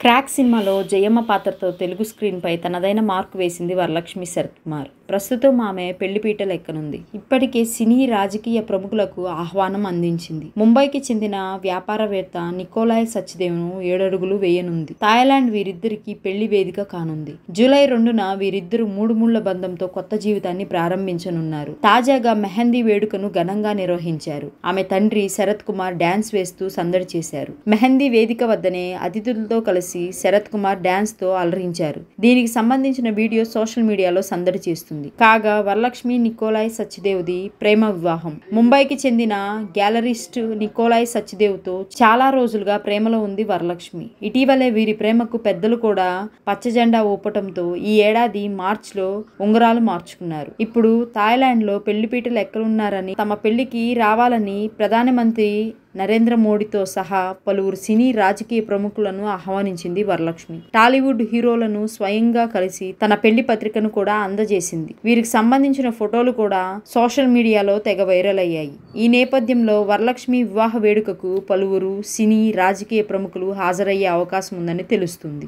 Crack సినిమాలో జయమ్మ పాత్రతో తెలుగు స్క్రీన్పై తనదైన మార్కు వేసింది వరలక్ష్మి శరత్కుమార్. ప్రస్తుతం ఆమె పెళ్లిపీటలు ఎక్కనుంది. ఇప్పటికే సినీ రాజకీయ ప్రముఖులకు ఆహ్వానం అందించింది. ముంబైకి చెందిన వ్యాపారవేత్త నికోలాయ్ సచ్దేవ్ను 7 అడుగులు వేయనుంది. థాయిలాండ్ వీరిద్దరికి పెళ్లి వేదిక కానుంది. జూలై 2న వీరిద్దరూ 3 ముళ్ల బంధంతో కొత్త జీవితాన్ని ప్రారంభించనున్నారు. తాజాగా మెహందీ వేడుకను ఘనంగా నిర్వహించారు. ఆమె తండ్రి శరత్ కుమార్ డాన్స్ వేస్తూ సందడి చేశారు. మెహందీ వేదిక వద్దనే అతిథులతో కలిసి శరత్ కుమార్ డాన్స్ తో అలరించారు. దీనికి సంబంధించిన వీడియో సోషల్ మీడియాలో సందడి చేస్తుంది. కాగా వరలక్ష్మి నికోలాయ్ సచ్దేవ్ది ప్రేమ వివాహం. ముంబైకి చెందిన గ్యాలరిస్ట్ నికోలాయ్ సచ్దేవ్ తో చాలా రోజులుగా ప్రేమలో ఉంది వరలక్ష్మి. ఇటీవలే వీరి ప్రేమకు పెద్దలు కూడా పచ్చజెండా ఊపటంతో ఈ ఏడాది మార్చిలో ఉంగరాలు మార్చుకున్నారు. ఇప్పుడు థాయిలాండ్ లో పెళ్లిపీటలు ఎక్కనున్నారని, తమ పెళ్లికి రావాలని ప్రధానమంత్రి నరేంద్ర మోడీతో సహా పలువురు సినీ రాజకీయ ప్రముఖులను ఆహ్వానించింది వరలక్ష్మి. టాలీవుడ్ హీరోలను స్వయంగా కలిసి తన పెళ్లి పత్రికను కూడా అందజేసింది. వీరికి సంబంధించిన ఫోటోలు కూడా సోషల్ మీడియాలో తెగ వైరల్ అయ్యాయి. ఈ నేపథ్యంలో వరలక్ష్మి వివాహ వేడుకకు పలువురు సినీ రాజకీయ ప్రముఖులు హాజరయ్యే అవకాశం ఉందని తెలుస్తుంది.